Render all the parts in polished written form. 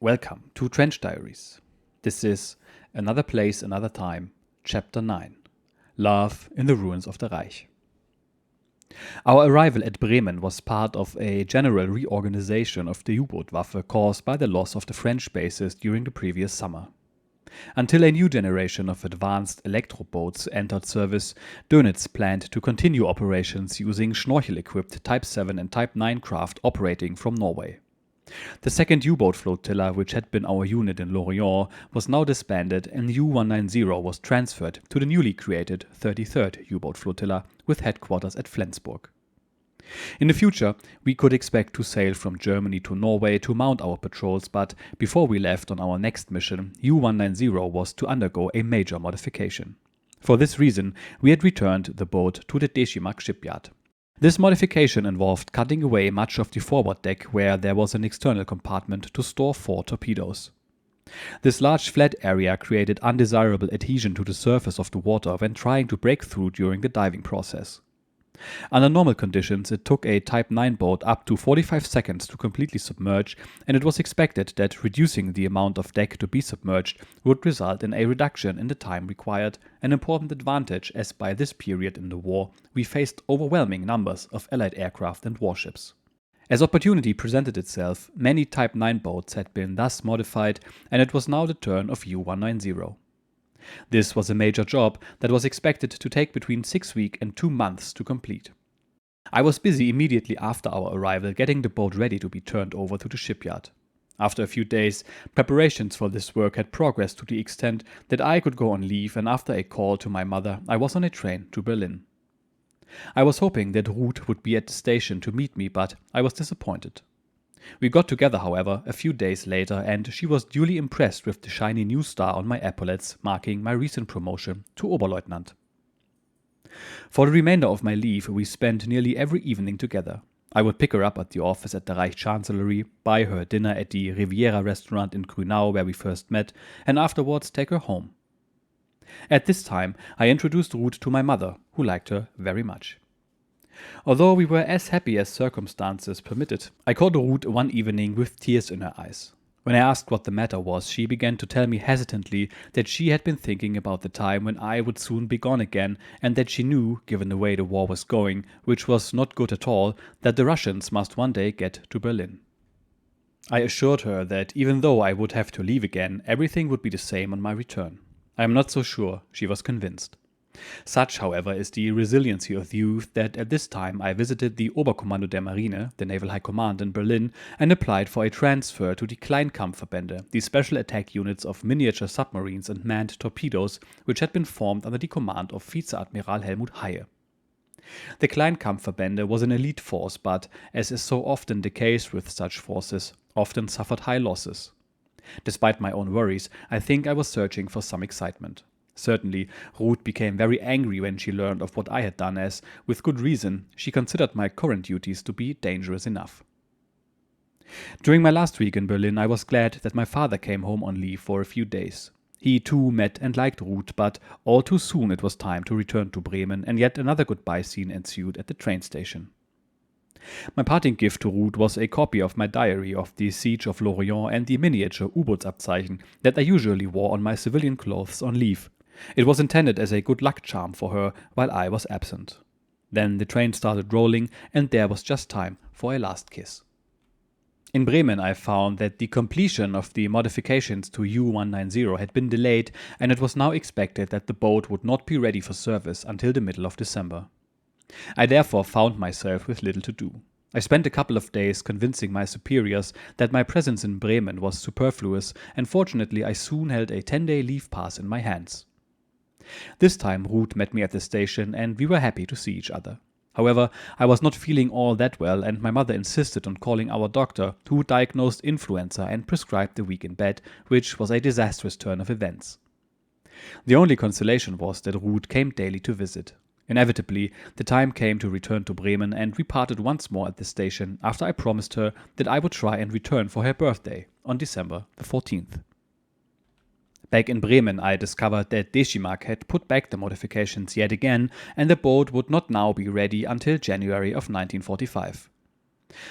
Welcome to Trench Diaries. This is Another Place, Another Time, Chapter 9, Love in the Ruins of the Reich. Our arrival at Bremen was part of a general reorganization of the U-boat-Waffe caused by the loss of the French bases during the previous summer. Until a new generation of advanced electro-boats entered service, Dönitz planned to continue operations using Schnorchel-equipped Type 7 and Type 9 craft operating from Norway. The second U-boat flotilla, which had been our unit in Lorient, was now disbanded and U-190 was transferred to the newly created 33rd U-boat flotilla with headquarters at Flensburg. In the future, we could expect to sail from Germany to Norway to mount our patrols, but before we left on our next mission, U-190 was to undergo a major modification. For this reason, we had returned the boat to the Deschimag shipyard. This modification involved cutting away much of the forward deck where there was an external compartment to store 4 torpedoes. This large flat area created undesirable adhesion to the surface of the water when trying to break through during the diving process. Under normal conditions, it took a Type 9 boat up to 45 seconds to completely submerge, and it was expected that reducing the amount of deck to be submerged would result in a reduction in the time required, an important advantage as by this period in the war we faced overwhelming numbers of Allied aircraft and warships. As opportunity presented itself, many Type 9 boats had been thus modified, and it was now the turn of U-190. This was a major job that was expected to take between 6 weeks and 2 months to complete. I was busy immediately after our arrival getting the boat ready to be turned over to the shipyard. After a few days, preparations for this work had progressed to the extent that I could go on leave, and after a call to my mother, I was on a train to Berlin. I was hoping that Ruth would be at the station to meet me, but I was disappointed. We got together, however, a few days later, and she was duly impressed with the shiny new star on my epaulets, marking my recent promotion to Oberleutnant. For the remainder of my leave, we spent nearly every evening together. I would pick her up at the office at the Reich Chancellery, buy her dinner at the Riviera restaurant in Grünau where we first met, and afterwards take her home. At this time, I introduced Ruth to my mother, who liked her very much. Although we were as happy as circumstances permitted, I called Ruth one evening with tears in her eyes. When I asked what the matter was, she began to tell me hesitantly that she had been thinking about the time when I would soon be gone again, and that she knew, given the way the war was going, which was not good at all, that the Russians must one day get to Berlin. I assured her that even though I would have to leave again, everything would be the same on my return. I am not so sure she was convinced. Such, however, is the resiliency of youth that at this time I visited the Oberkommando der Marine, the Naval High Command in Berlin, and applied for a transfer to the Kleinkampfverbände, the special attack units of miniature submarines and manned torpedoes, which had been formed under the command of Vize-Admiral Helmut Haie. The Kleinkampfverbände was an elite force, but, as is so often the case with such forces, often suffered high losses. Despite my own worries, I think I was searching for some excitement. Certainly, Ruth became very angry when she learned of what I had done, as, with good reason, she considered my current duties to be dangerous enough. During my last week in Berlin, I was glad that my father came home on leave for a few days. He too met and liked Ruth, but all too soon it was time to return to Bremen, and yet another goodbye scene ensued at the train station. My parting gift to Ruth was a copy of my diary of the siege of Lorient and the miniature U-Bootsabzeichen that I usually wore on my civilian clothes on leave. It was intended as a good luck charm for her while I was absent. Then the train started rolling, and there was just time for a last kiss. In Bremen, I found that the completion of the modifications to U-190 had been delayed, and it was now expected that the boat would not be ready for service until the middle of December. I therefore found myself with little to do. I spent a couple of days convincing my superiors that my presence in Bremen was superfluous, and fortunately I soon held a 10-day leave pass in my hands. This time Ruth met me at the station, and we were happy to see each other. However, I was not feeling all that well, and my mother insisted on calling our doctor, who diagnosed influenza and prescribed a week in bed, which was a disastrous turn of events. The only consolation was that Ruth came daily to visit. Inevitably, the time came to return to Bremen, and we parted once more at the station after I promised her that I would try and return for her birthday on December the 14th. Back in Bremen, I discovered that Deschimag had put back the modifications yet again, and the boat would not now be ready until January of 1945.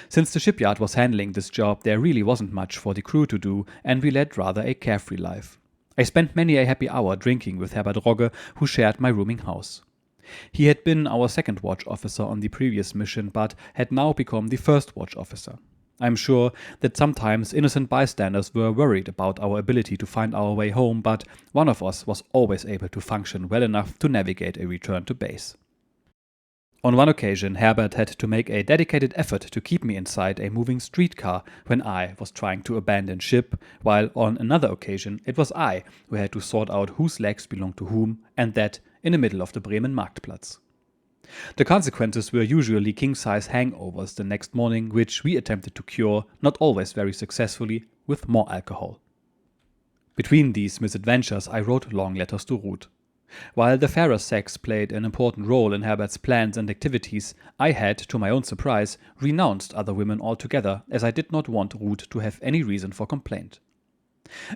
Since the shipyard was handling this job, there really wasn't much for the crew to do, and we led rather a carefree life. I spent many a happy hour drinking with Herbert Rogge, who shared my rooming house. He had been our second watch officer on the previous mission, but had now become the first watch officer. I'm sure that sometimes innocent bystanders were worried about our ability to find our way home, but one of us was always able to function well enough to navigate a return to base. On one occasion, Herbert had to make a dedicated effort to keep me inside a moving streetcar when I was trying to abandon ship, while on another occasion it was I who had to sort out whose legs belonged to whom, and that in the middle of the Bremen Marktplatz. The consequences were usually king-size hangovers the next morning, which we attempted to cure, not always very successfully, with more alcohol. Between these misadventures I wrote long letters to Ruth. While the fairer sex played an important role in Herbert's plans and activities, I had, to my own surprise, renounced other women altogether, as I did not want Ruth to have any reason for complaint.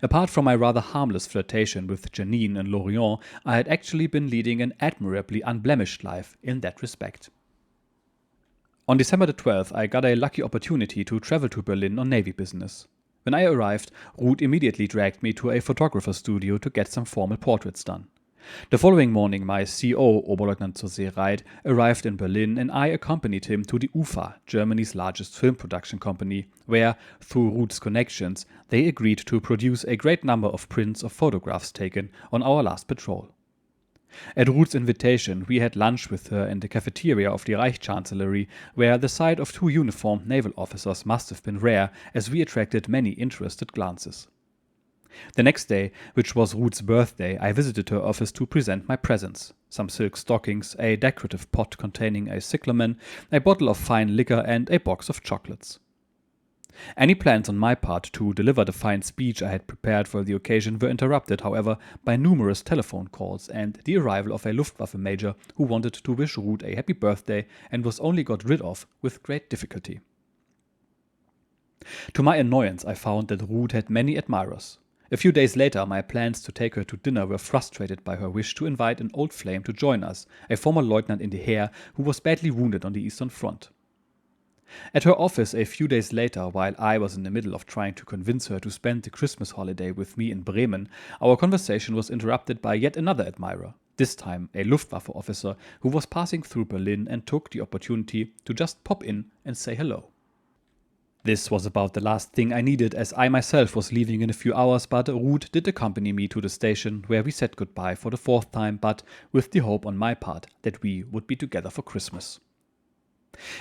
Apart from my rather harmless flirtation with Janine and Lorient, I had actually been leading an admirably unblemished life in that respect. On December the 12th, I got a lucky opportunity to travel to Berlin on Navy business. When I arrived, Ruth immediately dragged me to a photographer's studio to get some formal portraits done. The following morning, my CO, Oberleutnant zur See Reich, arrived in Berlin, and I accompanied him to the UFA, Germany's largest film production company, where, through Ruth's connections, they agreed to produce a great number of prints of photographs taken on our last patrol. At Ruth's invitation, we had lunch with her in the cafeteria of the Reich Chancellery, where the sight of two uniformed naval officers must have been rare, as we attracted many interested glances. The next day, which was Ruth's birthday, I visited her office to present my presents: some silk stockings, a decorative pot containing a cyclamen, a bottle of fine liquor, and a box of chocolates. Any plans on my part to deliver the fine speech I had prepared for the occasion were interrupted, however, by numerous telephone calls and the arrival of a Luftwaffe major who wanted to wish Ruth a happy birthday and was only got rid of with great difficulty. To my annoyance, I found that Ruth had many admirers. A few days later, my plans to take her to dinner were frustrated by her wish to invite an old flame to join us, a former lieutenant in the Heer who was badly wounded on the Eastern Front. At her office a few days later, while I was in the middle of trying to convince her to spend the Christmas holiday with me in Bremen, our conversation was interrupted by yet another admirer, this time a Luftwaffe officer who was passing through Berlin and took the opportunity to just pop in and say hello. This was about the last thing I needed, as I myself was leaving in a few hours, but Ruth did accompany me to the station, where we said goodbye for the fourth time, but with the hope on my part that we would be together for Christmas.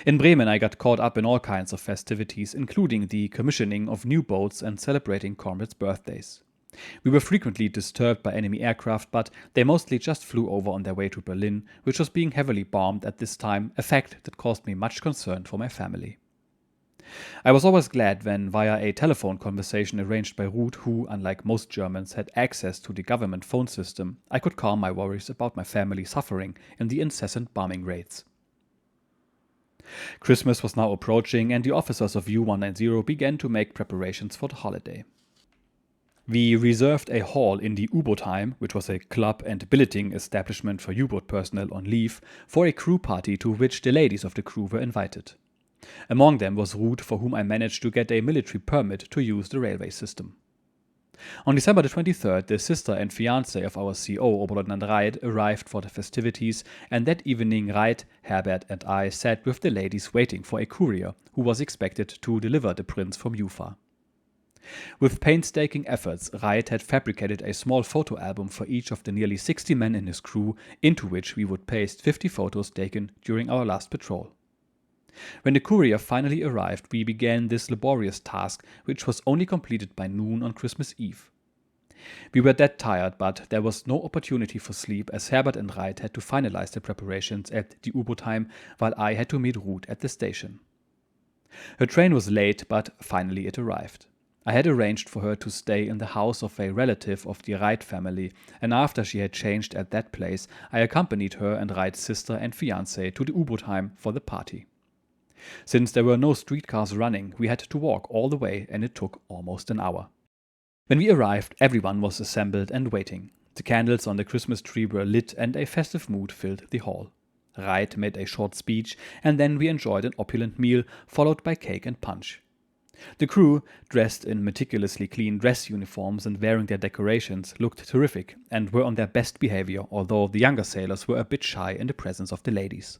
In Bremen, I got caught up in all kinds of festivities, including the commissioning of new boats and celebrating comrades' birthdays. We were frequently disturbed by enemy aircraft, but they mostly just flew over on their way to Berlin, which was being heavily bombed at this time, a fact that caused me much concern for my family. I was always glad when, via a telephone conversation arranged by Ruth, who, unlike most Germans, had access to the government phone system, I could calm my worries about my family suffering in the incessant bombing raids. Christmas was now approaching, and the officers of U-190 began to make preparations for the holiday. We reserved a hall in the U-Bootheim, which was a club and billeting establishment for U-boat personnel on leave, for a crew party to which the ladies of the crew were invited. Among them was Ruth, for whom I managed to get a military permit to use the railway system. On December the 23rd, the sister and fiancé of our CO, Oberleutnant Reich, arrived for the festivities, and that evening Reich, Herbert and I sat with the ladies waiting for a courier who was expected to deliver the prints from UFA. With painstaking efforts, Reich had fabricated a small photo album for each of the nearly 60 men in his crew, into which we would paste 50 photos taken during our last patrol. When the courier finally arrived, we began this laborious task, which was only completed by noon on Christmas Eve. We were dead tired, but there was no opportunity for sleep, as Herbert and Reich had to finalize the preparations at the U-Bootheim, while I had to meet Ruth at the station. Her train was late, but finally it arrived. I had arranged for her to stay in the house of a relative of the Reich family, and after she had changed at that place, I accompanied her and Reich's sister and fiancé to the U-Bootheim for the party. Since there were no streetcars running, we had to walk all the way, and it took almost an hour. When we arrived, everyone was assembled and waiting. The candles on the Christmas tree were lit, and a festive mood filled the hall. Reich made a short speech, and then we enjoyed an opulent meal, followed by cake and punch. The crew, dressed in meticulously clean dress uniforms and wearing their decorations, looked terrific and were on their best behavior, although the younger sailors were a bit shy in the presence of the ladies.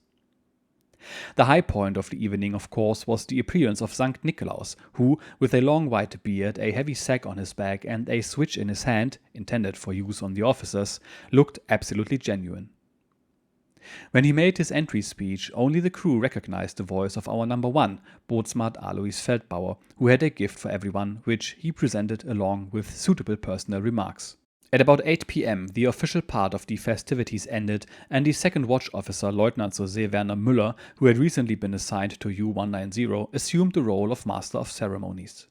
The high point of the evening, of course, was the appearance of Sankt Nikolaus, who, with a long white beard, a heavy sack on his back, and a switch in his hand, intended for use on the officers, looked absolutely genuine. When he made his entry speech, only the crew recognized the voice of our number one, Bootsmart Alois Feldbauer, who had a gift for everyone, which he presented along with suitable personal remarks. At about 8 p.m., the official part of the festivities ended, and the second watch officer, Lieutenant zur See Werner Müller, who had recently been assigned to U-190, assumed the role of Master of Ceremonies.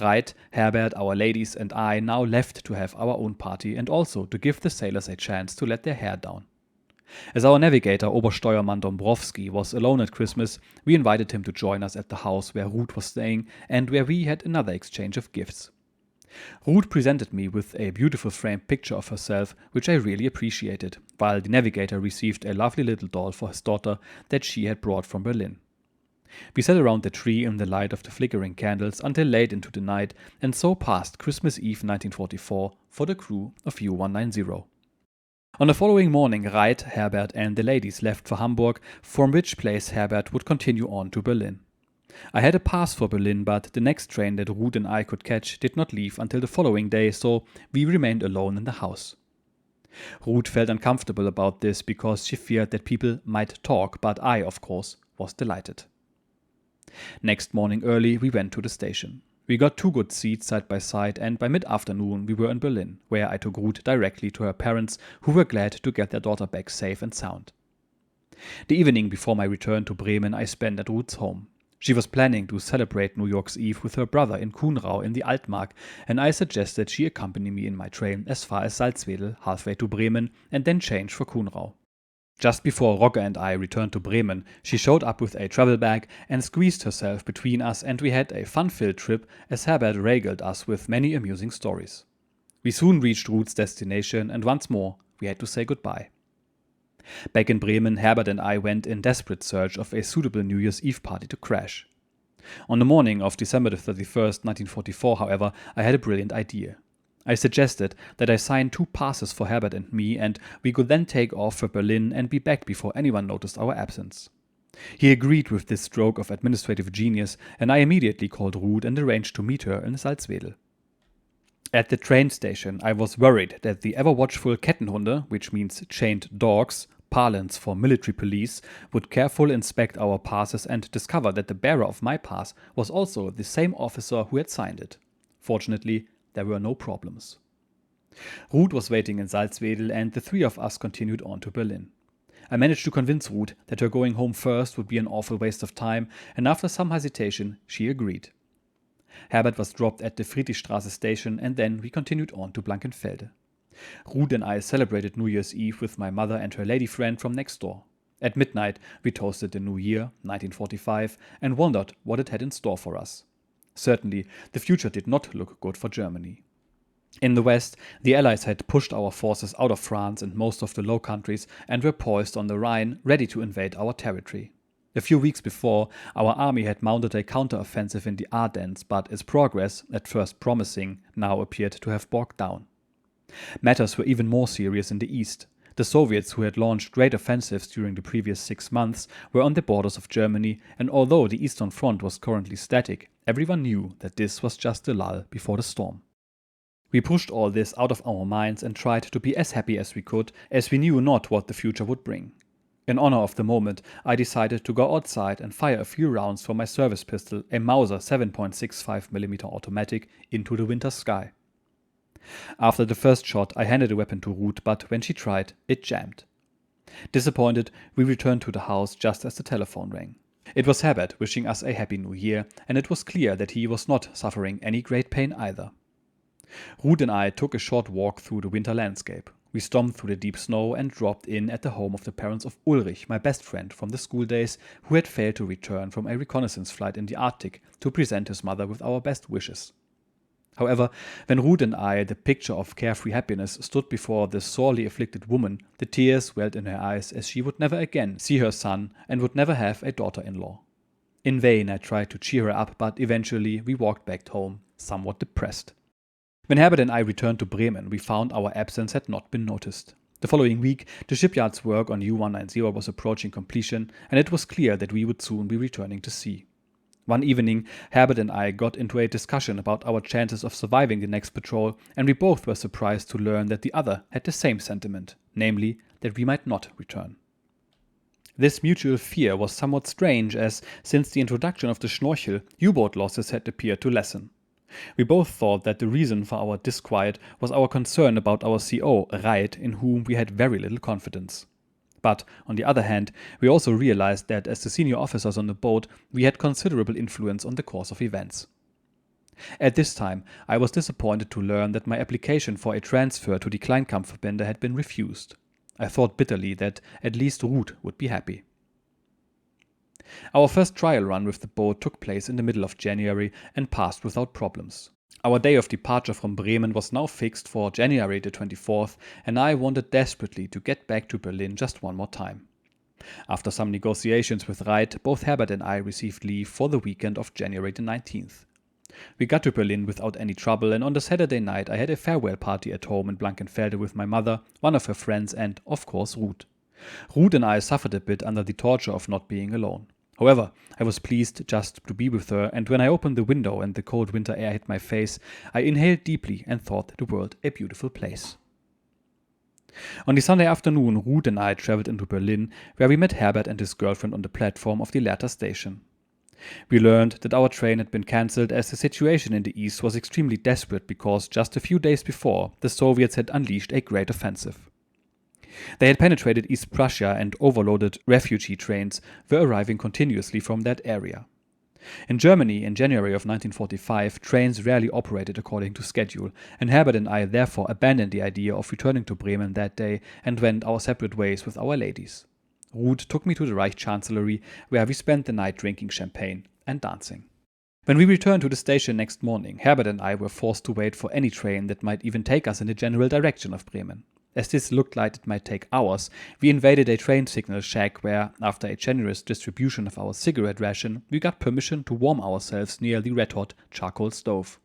Reich, Herbert, our ladies, and I now left to have our own party and also to give the sailors a chance to let their hair down. As our navigator, Obersteuermann Dombrowski, was alone at Christmas, we invited him to join us at the house where Ruth was staying and where we had another exchange of gifts. Ruth presented me with a beautiful framed picture of herself, which I really appreciated, while the navigator received a lovely little doll for his daughter that she had brought from Berlin. We sat around the tree in the light of the flickering candles until late into the night, and so passed Christmas Eve 1944 for the crew of U-190. On the following morning, Reich, Herbert, and the ladies left for Hamburg, from which place Herbert would continue on to Berlin. I had a pass for Berlin, but the next train that Ruth and I could catch did not leave until the following day, so we remained alone in the house. Ruth felt uncomfortable about this because she feared that people might talk, but I, of course, was delighted. Next morning early, we went to the station. We got 2 good seats side by side, and by mid-afternoon we were in Berlin, where I took Ruth directly to her parents, who were glad to get their daughter back safe and sound. The evening before my return to Bremen I spent at Ruth's home. She was planning to celebrate New York's Eve with her brother in Kuhnrau in the Altmark, and I suggested she accompany me in my train as far as Salzwedel, halfway to Bremen, and then change for Kuhnrau. Just before Rogge and I returned to Bremen, she showed up with a travel bag and squeezed herself between us, and we had a fun-filled trip as Herbert regaled us with many amusing stories. We soon reached Ruth's destination, and once more we had to say goodbye. Back in Bremen, Herbert and I went in desperate search of a suitable New Year's Eve party to crash. On the morning of December 31st, 1944, however, I had a brilliant idea. I suggested that I sign 2 passes for Herbert and me, and we could then take off for Berlin and be back before anyone noticed our absence. He agreed with this stroke of administrative genius, and I immediately called Ruth and arranged to meet her in Salzwedel. At the train station, I was worried that the ever-watchful Kettenhunde, which means chained dogs, parlance for military police, would carefully inspect our passes and discover that the bearer of my pass was also the same officer who had signed it. Fortunately, there were no problems. Ruth was waiting in Salzwedel, and the 3 of us continued on to Berlin. I managed to convince Ruth that her going home first would be an awful waste of time, and after some hesitation, she agreed. Herbert was dropped at the Friedrichstraße station, and then we continued on to Blankenfelde. Ruth and I celebrated New Year's Eve with my mother and her lady friend from next door. At midnight, we toasted the new year, 1945, and wondered what it had in store for us. Certainly, the future did not look good for Germany. In the west, the Allies had pushed our forces out of France and most of the Low Countries and were poised on the Rhine, ready to invade our territory. A few weeks before, our army had mounted a counter-offensive in the Ardennes, but its progress, at first promising, now appeared to have bogged down. Matters were even more serious in the east. The Soviets, who had launched great offensives during the previous 6 months, were on the borders of Germany, and although the Eastern Front was currently static, everyone knew that this was just a lull before the storm. We pushed all this out of our minds and tried to be as happy as we could, as we knew not what the future would bring. In honor of the moment, I decided to go outside and fire a few rounds from my service pistol, a Mauser 7.65mm automatic, into the winter sky. After the first shot, I handed the weapon to Ruth, but when she tried, it jammed. Disappointed, we returned to the house just as the telephone rang. It was Herbert wishing us a happy new year, and it was clear that he was not suffering any great pain either. Ruth and I took a short walk through the winter landscape. We stomped through the deep snow and dropped in at the home of the parents of Ulrich, my best friend from the school days, who had failed to return from a reconnaissance flight in the Arctic to present his mother with our best wishes. However, when Ruth and I, the picture of carefree happiness, stood before this sorely afflicted woman, the tears welled in her eyes as she would never again see her son and would never have a daughter-in-law. In vain I tried to cheer her up, but eventually we walked back home, somewhat depressed. When Herbert and I returned to Bremen, we found our absence had not been noticed. The following week, the shipyard's work on U-190 was approaching completion, and it was clear that we would soon be returning to sea. One evening, Herbert and I got into a discussion about our chances of surviving the next patrol, and we both were surprised to learn that the other had the same sentiment, namely, that we might not return. This mutual fear was somewhat strange, as since the introduction of the Schnorchel, U-boat losses had appeared to lessen. We both thought that the reason for our disquiet was our concern about our CO, Reich, in whom we had very little confidence. But, on the other hand, we also realized that as the senior officers on the boat, we had considerable influence on the course of events. At this time, I was disappointed to learn that my application for a transfer to the Kleinkampfverbände had been refused. I thought bitterly that at least Ruth would be happy. Our first trial run with the boat took place in the middle of January and passed without problems. Our day of departure from Bremen was now fixed for January the 24th, and I wanted desperately to get back to Berlin just one more time. After some negotiations with Reich, both Herbert and I received leave for the weekend of January the 19th. We got to Berlin without any trouble, and on the Saturday night I had a farewell party at home in Blankenfelde with my mother, one of her friends, and, of course, Ruth. Ruth and I suffered a bit under the torture of not being alone. However, I was pleased just to be with her, and when I opened the window and the cold winter air hit my face, I inhaled deeply and thought the world a beautiful place. On the Sunday afternoon, Ruth and I traveled into Berlin, where we met Herbert and his girlfriend on the platform of the Lehrter station. We learned that our train had been cancelled as the situation in the east was extremely desperate because just a few days before, the Soviets had unleashed a great offensive. They had penetrated East Prussia, and overloaded refugee trains were arriving continuously from that area. In Germany, in January of 1945, trains rarely operated according to schedule, and Herbert and I therefore abandoned the idea of returning to Bremen that day and went our separate ways with our ladies. Ruth took me to the Reich Chancellery, where we spent the night drinking champagne and dancing. When we returned to the station next morning, Herbert and I were forced to wait for any train that might even take us in the general direction of Bremen. As this looked like it might take hours, we invaded a train signal shack where, after a generous distribution of our cigarette ration, we got permission to warm ourselves near the red-hot charcoal stove.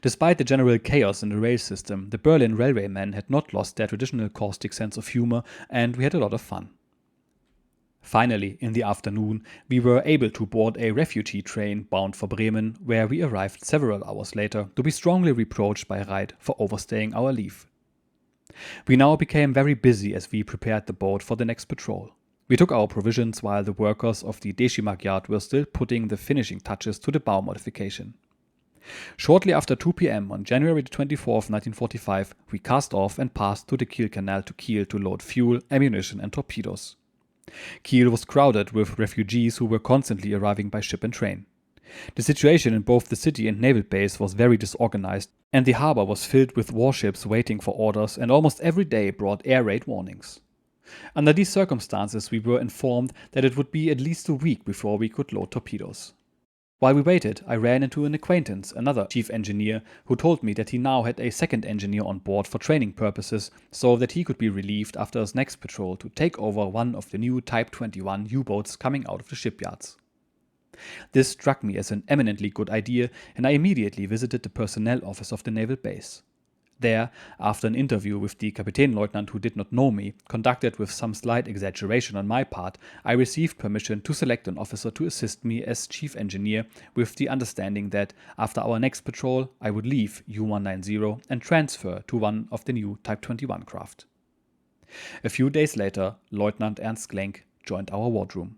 Despite the general chaos in the rail system, the Berlin railway men had not lost their traditional caustic sense of humor, and we had a lot of fun. Finally, in the afternoon, we were able to board a refugee train bound for Bremen, where we arrived several hours later to be strongly reproached by Reich for overstaying our leave. We now became very busy as we prepared the boat for the next patrol. We took our provisions while the workers of the Deschimag yard were still putting the finishing touches to the bow modification. Shortly after 2 p.m. on January 24, 1945, we cast off and passed through the Kiel Canal to Kiel to load fuel, ammunition and torpedoes. Kiel was crowded with refugees who were constantly arriving by ship and train. The situation in both the city and naval base was very disorganized, and the harbor was filled with warships waiting for orders, and almost every day brought air raid warnings. Under these circumstances, we were informed that it would be at least a week before we could load torpedoes. While we waited, I ran into an acquaintance, another chief engineer, who told me that he now had a second engineer on board for training purposes, so that he could be relieved after his next patrol to take over one of the new Type 21 U-boats coming out of the shipyards. This struck me as an eminently good idea, and I immediately visited the personnel office of the naval base. There, after an interview with the Kapitänleutnant who did not know me, conducted with some slight exaggeration on my part, I received permission to select an officer to assist me as chief engineer, with the understanding that, after our next patrol, I would leave U-190 and transfer to one of the new Type 21 craft. A few days later, Lieutenant Ernst Glenk joined our wardroom.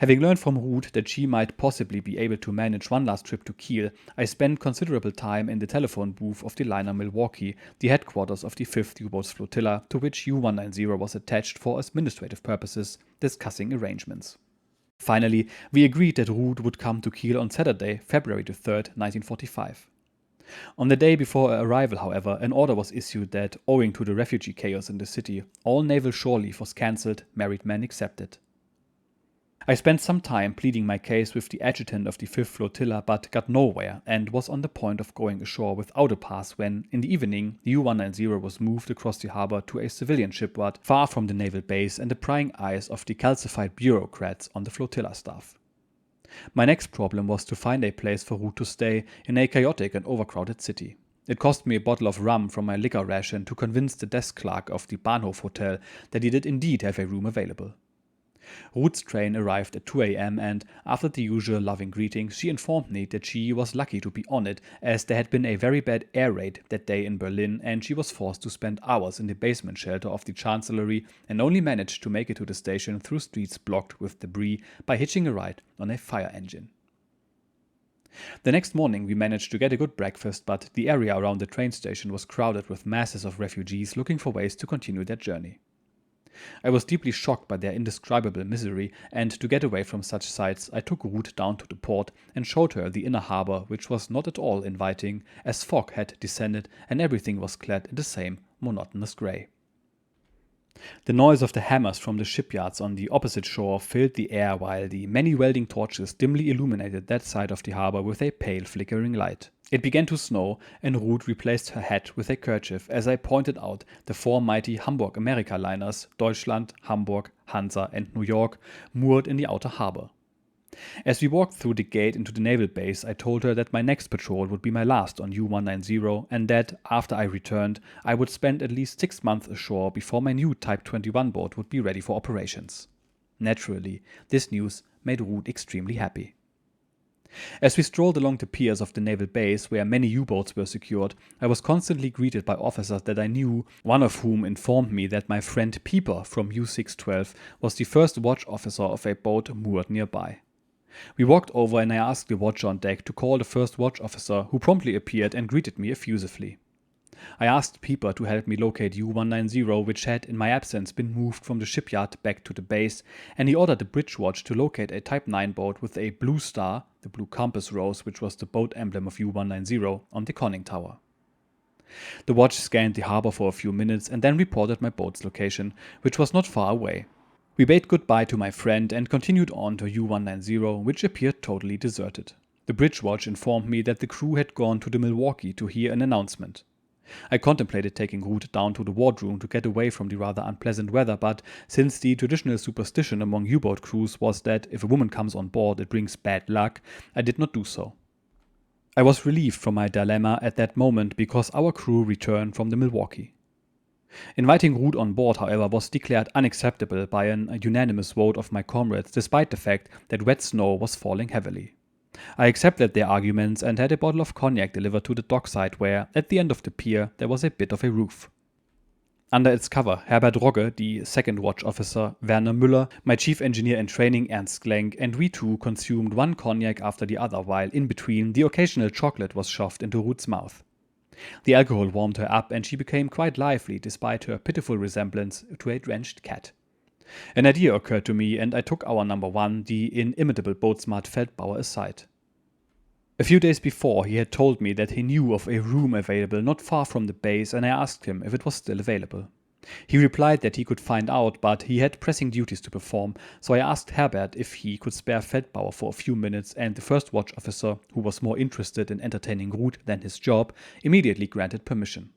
Having learned from Ruth that she might possibly be able to manage one last trip to Kiel, I spent considerable time in the telephone booth of the liner Milwaukee, the headquarters of the 5th U-Boats Flotilla, to which U-190 was attached for administrative purposes, discussing arrangements. Finally, we agreed that Ruth would come to Kiel on Saturday, February 3, 1945. On the day before her arrival, however, an order was issued that, owing to the refugee chaos in the city, all naval shore leave was cancelled, married men excepted. I spent some time pleading my case with the adjutant of the 5th Flotilla but got nowhere and was on the point of going ashore without a pass when, in the evening, the U-190 was moved across the harbor to a civilian shipyard far from the naval base and the prying eyes of the calcified bureaucrats on the flotilla staff. My next problem was to find a place for Ruth to stay in a chaotic and overcrowded city. It cost me a bottle of rum from my liquor ration to convince the desk clerk of the Bahnhof Hotel that he did indeed have a room available. Ruth's train arrived at 2 a.m. and, after the usual loving greetings, she informed me that she was lucky to be on it, as there had been a very bad air raid that day in Berlin and she was forced to spend hours in the basement shelter of the Chancellery and only managed to make it to the station through streets blocked with debris by hitching a ride on a fire engine. The next morning we managed to get a good breakfast, but the area around the train station was crowded with masses of refugees looking for ways to continue their journey. I was deeply shocked by their indescribable misery, and to get away from such sights, I took Ruth down to the port and showed her the inner harbor, which was not at all inviting, as fog had descended and everything was clad in the same monotonous grey. The noise of the hammers from the shipyards on the opposite shore filled the air, while the many welding torches dimly illuminated that side of the harbor with a pale flickering light. It began to snow, and Ruth replaced her hat with a kerchief as I pointed out the 4 mighty Hamburg-America liners, Deutschland, Hamburg, Hansa and New York, moored in the outer harbor. As we walked through the gate into the naval base, I told her that my next patrol would be my last on U-190 and that, after I returned, I would spend at least 6 months ashore before my new Type 21 boat would be ready for operations. Naturally, this news made Ruth extremely happy. As we strolled along the piers of the naval base, where many U-boats were secured, I was constantly greeted by officers that I knew, one of whom informed me that my friend Pieper from U-612 was the first watch officer of a boat moored nearby. We walked over and I asked the watcher on deck to call the first watch officer, who promptly appeared and greeted me effusively. I asked Pieper to help me locate U-190, which had, in my absence, been moved from the shipyard back to the base, and he ordered the bridge watch to locate a Type 9 boat with a blue star, the blue compass rose, which was the boat emblem of U-190, on the conning tower. The watch scanned the harbor for a few minutes and then reported my boat's location, which was not far away. We bade goodbye to my friend and continued on to U-190, which appeared totally deserted. The bridge watch informed me that the crew had gone to the Milwaukee to hear an announcement. I contemplated taking Ruth down to the wardroom to get away from the rather unpleasant weather, but since the traditional superstition among U-boat crews was that if a woman comes on board it brings bad luck, I did not do so. I was relieved from my dilemma at that moment because our crew returned from the Milwaukee. Inviting Ruth on board, however, was declared unacceptable by an unanimous vote of my comrades, despite the fact that wet snow was falling heavily. I accepted their arguments and had a bottle of cognac delivered to the dockside where, at the end of the pier, there was a bit of a roof. Under its cover, Herbert Rogge, the second watch officer, Werner Müller, my chief engineer in training, Ernst Glenk, and we two consumed one cognac after the other, while in between the occasional chocolate was shoved into Ruth's mouth. The alcohol warmed her up and she became quite lively despite her pitiful resemblance to a drenched cat. An idea occurred to me and I took our number 1, the inimitable boatsmart Feldbauer, aside. A few days before he had told me that he knew of a room available not far from the base and I asked him if it was still available. He replied that he could find out, but he had pressing duties to perform, so I asked Herbert if he could spare Feldbauer for a few minutes, and the first watch officer, who was more interested in entertaining Ruth than his job, immediately granted permission.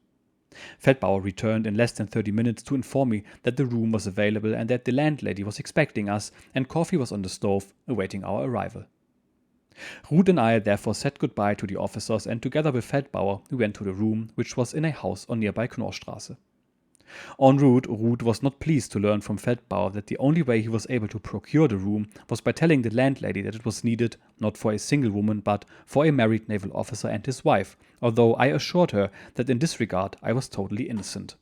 Feldbauer returned in less than 30 minutes to inform me that the room was available and that the landlady was expecting us, and coffee was on the stove, awaiting our arrival. Ruth and I therefore said goodbye to the officers, and together with Feldbauer we went to the room, which was in a house on nearby Knorrstraße. En route, Ruth was not pleased to learn from Feldbauer that the only way he was able to procure the room was by telling the landlady that it was needed not for a single woman but for a married naval officer and his wife, although I assured her that in this regard I was totally innocent.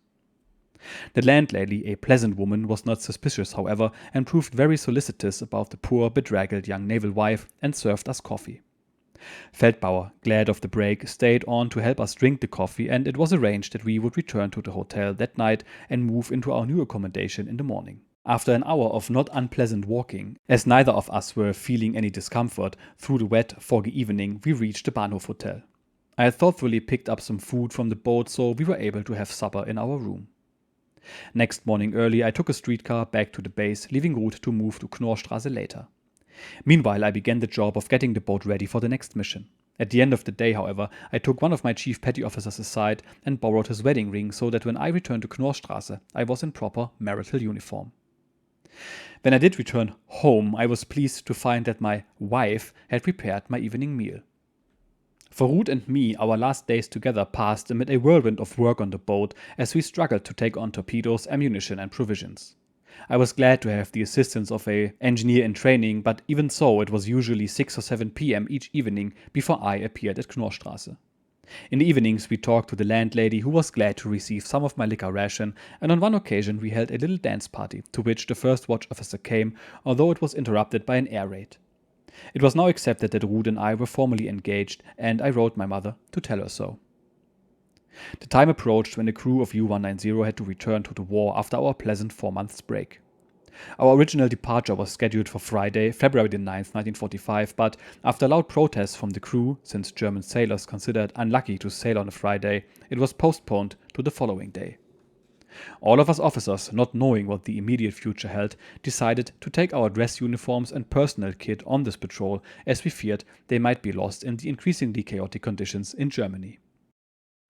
The landlady, a pleasant woman, was not suspicious, however, and proved very solicitous about the poor, bedraggled young naval wife and served us coffee. Feldbauer, glad of the break, stayed on to help us drink the coffee, and it was arranged that we would return to the hotel that night and move into our new accommodation in the morning. After an hour of not unpleasant walking, as neither of us were feeling any discomfort, through the wet, foggy evening, we reached the Bahnhof Hotel. I had thoughtfully picked up some food from the boat, so we were able to have supper in our room. Next morning early, I took a streetcar back to the base, leaving Ruth to move to Knorrstraße later. Meanwhile, I began the job of getting the boat ready for the next mission. At the end of the day, however, I took one of my chief petty officers aside and borrowed his wedding ring so that when I returned to Knorrstraße, I was in proper marital uniform. When I did return home, I was pleased to find that my wife had prepared my evening meal. For Ruth and me, our last days together passed amid a whirlwind of work on the boat as we struggled to take on torpedoes, ammunition, and provisions. I was glad to have the assistance of an engineer in training, but even so, it was usually 6 or 7 p.m. each evening before I appeared at Knorrstraße. In the evenings, we talked to the landlady, who was glad to receive some of my liquor ration, and on one occasion we held a little dance party, to which the first watch officer came, although it was interrupted by an air raid. It was now accepted that Ruth and I were formally engaged, and I wrote my mother to tell her so. The time approached when the crew of U-190 had to return to the war after our pleasant 4 months break. Our original departure was scheduled for Friday, February 9, 1945, but after loud protests from the crew, since German sailors considered it unlucky to sail on a Friday, it was postponed to the following day. All of us officers, not knowing what the immediate future held, decided to take our dress uniforms and personnel kit on this patrol, as we feared they might be lost in the increasingly chaotic conditions in Germany.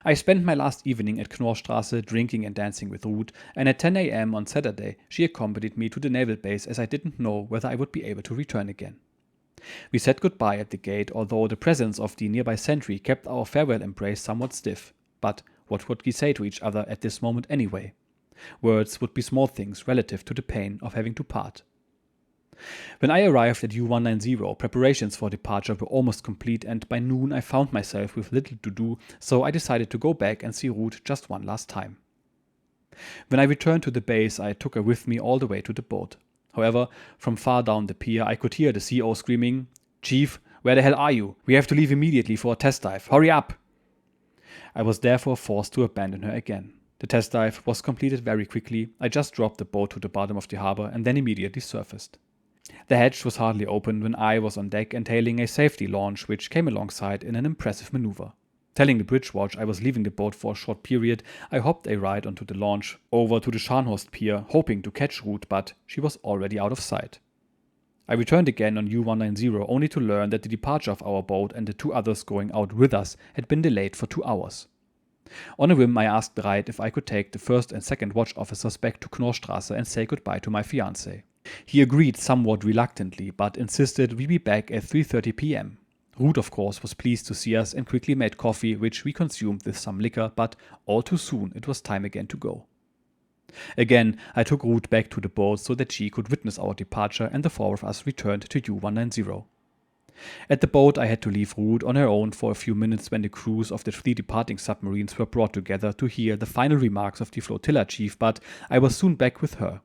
I spent my last evening at Knorrstraße drinking and dancing with Ruth, and at 10 a.m. on Saturday she accompanied me to the naval base as I didn't know whether I would be able to return again. We said goodbye at the gate, although the presence of the nearby sentry kept our farewell embrace somewhat stiff. But what would we say to each other at this moment anyway? Words would be small things relative to the pain of having to part. When I arrived at U-190, preparations for departure were almost complete, and by noon I found myself with little to do, so I decided to go back and see Ruth just one last time. When I returned to the base, I took her with me all the way to the boat. However, from far down the pier, I could hear the CO screaming, "Chief, where the hell are you? We have to leave immediately for a test dive. Hurry up!" I was therefore forced to abandon her again. The test dive was completed very quickly. I just dropped the boat to the bottom of the harbor and then immediately surfaced. The hatch was hardly open when I was on deck and hailing a safety launch which came alongside in an impressive maneuver. Telling the bridge watch I was leaving the boat for a short period, I hopped a ride onto the launch over to the Scharnhorst pier, hoping to catch Ruth, but she was already out of sight. I returned again on U-190 only to learn that the departure of our boat and the 2 others going out with us had been delayed for 2 hours. On a whim, I asked Reich if I could take the first and second watch officers back to Knorrstraße and say goodbye to my fiancée. He agreed somewhat reluctantly, but insisted we be back at 3:30 p.m. Ruth, of course, was pleased to see us and quickly made coffee, which we consumed with some liquor, but all too soon it was time again to go. Again, I took Ruth back to the boat so that she could witness our departure, and the 4 of us returned to U-190. At the boat, I had to leave Ruth on her own for a few minutes when the crews of the 3 departing submarines were brought together to hear the final remarks of the flotilla chief, but I was soon back with her.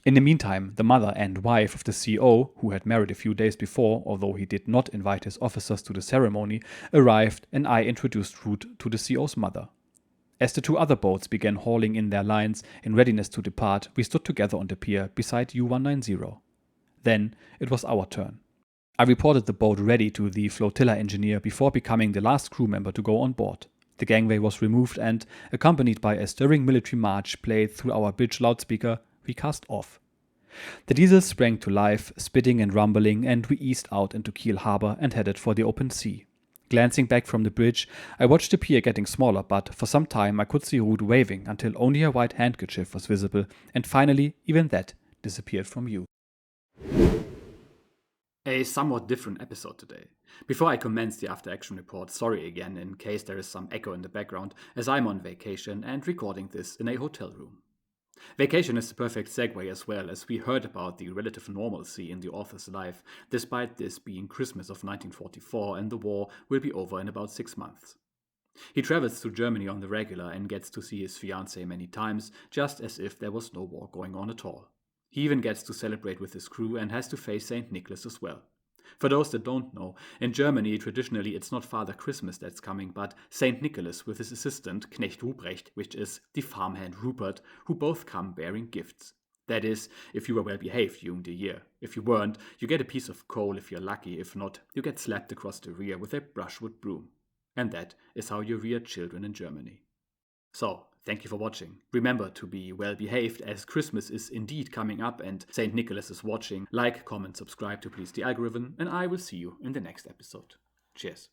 In the meantime, the mother and wife of the CO, who had married a few days before, although he did not invite his officers to the ceremony, arrived, and I introduced Ruth to the CO's mother. As the 2 other boats began hauling in their lines in readiness to depart, we stood together on the pier beside U-190. Then it was our turn. I reported the boat ready to the flotilla engineer before becoming the last crew member to go on board. The gangway was removed and, accompanied by a stirring military march played through our bridge loudspeaker, we cast off. The diesel sprang to life, spitting and rumbling, and we eased out into Kiel harbor and headed for the open sea. Glancing back from the bridge, I watched the pier getting smaller, but for some time I could see Ruth waving until only her white handkerchief was visible, and finally even that disappeared from view. A somewhat different episode today. Before I commence the after-action report, sorry again in case there is some echo in the background, as I'm on vacation and recording this in a hotel room. Vacation is the perfect segue as well, as we heard about the relative normalcy in the author's life, despite this being Christmas of 1944 and the war will be over in about 6 months. He travels to Germany on the regular and gets to see his fiancée many times, just as if there was no war going on at all. He even gets to celebrate with his crew and has to face St. Nicholas as well. For those that don't know, in Germany traditionally it's not Father Christmas that's coming, but St. Nicholas with his assistant Knecht Ruprecht, which is the farmhand Rupert, who both come bearing gifts. That is, if you were well behaved during the year. If you weren't, you get a piece of coal if you're lucky, if not, you get slapped across the rear with a brushwood broom. And that is how you rear children in Germany. So, thank you for watching. Remember to be well behaved, as Christmas is indeed coming up and St. Nicholas is watching. Like, comment, subscribe to please the algorithm, and I will see you in the next episode. Cheers.